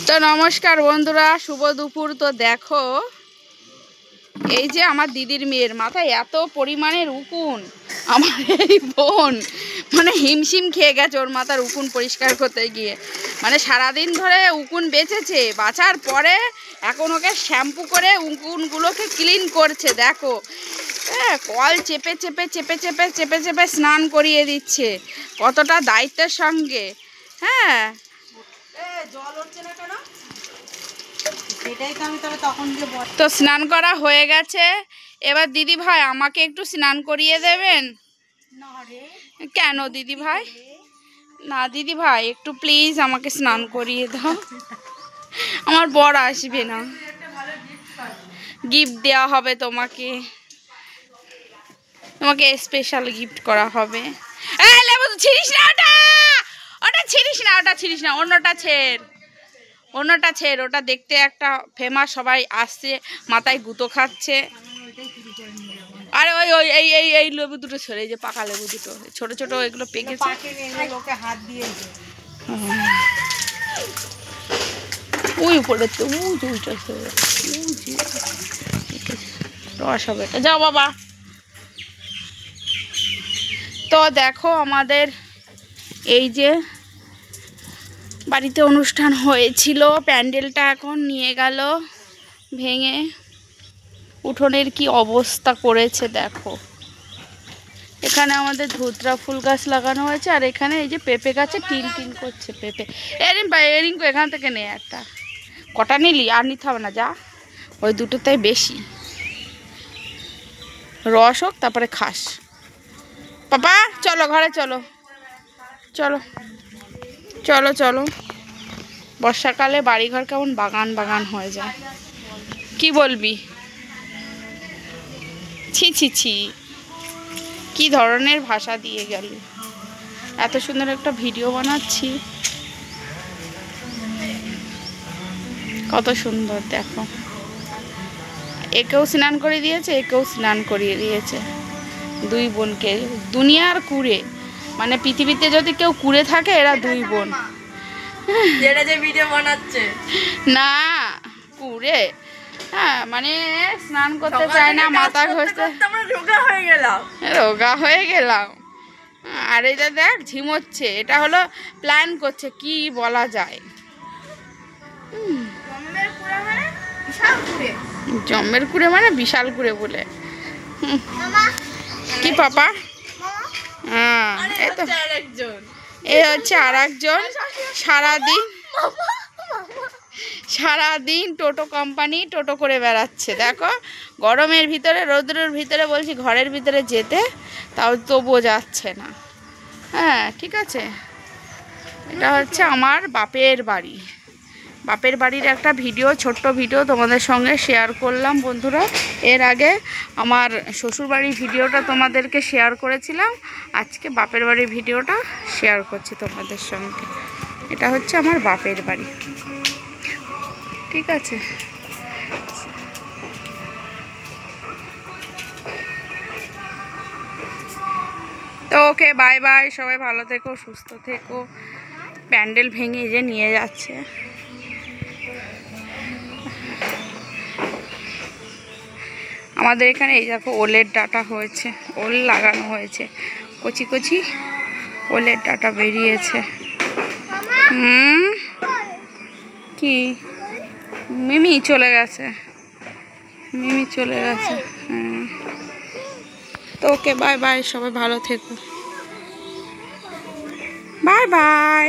তো নমস্কার বন্ধুরা, শুভ দুপুর। তো দেখো, এই যে আমার দিদির মেয়ের মাথায় এত পরিমাণের উকুন, আমার এই বোন মানে হিমশিম খেয়ে গেছে ওর মাথার উকুন পরিষ্কার করতে গিয়ে। মানে সারাদিন ধরে উকুন বেঁচেছে, বাঁচার পরে এখন ওকে শ্যাম্পু করে উকুনগুলোকে ক্লিন করছে। দেখো, হ্যাঁ, কল চেপে চেপে চেপে চেপে চেপে চেপে স্নান করিয়ে দিচ্ছে, কতটা দায়িত্বের সঙ্গে। হ্যাঁ, জল হচ্ছে না কেন? সেটাই তো আমি তখন যে তো স্নান করা হয়ে গেছে। এবার দিদি ভাই আমাকে একটু স্নান করিয়ে দেবেন? কেন দিদি ভাই? না দিদি ভাই, একটু প্লিজ আমাকে স্নান করিয়ে দাও। আমার বর আসবে না, গিফট দেওয়া হবে তোমাকে, তোমাকে স্পেশাল গিফট করা হবে। এই লেবু ছিড়িস না, ওটা ছিড়িস না, ওটা ছিড়িস না, অন্যটা ছেড়, অন্যটা ছেড়। ওটা দেখতে একটা ফেমাস, সবাই আসছে, মাথায় গুঁতো খাচ্ছে। আরে ওই ওই এই এই এই লেবু দুটো ছেড়ে, যে পাকা লেবু দুটো ছোট ছোট, এগুলো পেকেছে। হাত দিয়ে ওই উপরে তো রস হবে, যাও বাবা। তো দেখো, আমাদের এই যে বাড়িতে অনুষ্ঠান হয়েছিল, প্যান্ডেলটা এখন নিয়ে গেল ভেঙে। উঠোনের কি অবস্থা করেছে দেখো। এখানে আমাদের ধুতরা ফুল গাছ লাগানো হয়েছে, আর এখানে এই যে পেঁপে গাছে টিন টিন করছে পেঁপে। এরিঙ্কু এখান থেকে নে একটা। কটা নিলি? আর নিতে হবে না, যা, ওই দুটোতেই বেশি রস হোক, তারপরে খাস। পাপা চলো ঘরে, চলো চলো চলো চলো। বর্ষাকালে বাড়িঘর কেমন বাগান বাগান হয়ে যায়, কি বলবি? ছি ছি ছি, কি ধরনের ভাষা দিয়ে গেল। এত সুন্দর একটা ভিডিও বানাচ্ছি, কত সুন্দর দেখো। একেও স্নান করে দিয়েছে, একেও স্নান করিয়ে দিয়েছে, দুই বোনকে। দুনিয়ার কুড়ে, মানে পৃথিবীতে যদি কেউ কুড়ে থাকে, এরা দুই বোন। যেটা যে ভিডিও বানাচ্ছে না কুড়ে, হ্যাঁ, মানে স্নান করতে চায় না, মাথা ঘষতে। রোগা হয়ে গেলাম, রোগা হয়ে গেলাম। আর এটা দেখ ঝিমোচ্ছে, এটা হলো প্ল্যান করছে, কি বলা যায়। জম্মের কুড়ে মানে বিশাল কুড়ে বলে। কি পাপা? হ্যাঁ, এই তো, এই হচ্ছে আর একজন। সারাদিন টোটো কোম্পানি টোটো করে বেড়াচ্ছে। দেখো, গরমের ভিতরে, রৌদ্রের ভিতরে বলছি ঘরের ভিতরে যেতে, তাও তবুও যাচ্ছে না। হ্যাঁ, ঠিক আছে। এটা হচ্ছে আমার বাপের বাড়ি। বাপের বাড়ির একটা ভিডিও, ছোট্ট ভিডিও তোমাদের সঙ্গে শেয়ার করলাম বন্ধুরা। এর আগে আমার শ্বশুরবাড়ির ভিডিওটা তোমাদেরকে শেয়ার করেছিলাম, আজকে বাপের বাড়ির ভিডিওটা শেয়ার করছি তোমাদের সঙ্গে। এটা হচ্ছে আমার বাপের বাড়ি, ঠিক আছে। তো ওকে, বাই বাই, সবাই ভালো থেকো, সুস্থ থেকো। প্যান্ডেল ভেঙে যে নিয়ে যাচ্ছে। আমাদের এখানে এই দেখো ওলের ডাঁটা হয়েছে, ওল লাগানো হয়েছে, কচি কচি ওলের ডাঁটা বেরিয়েছে। কি? মিমি চলে গেছে, মিমি চলে গেছে। তো ওকে, বাই বাই, সবাই ভালো থেকো, বাই বাই।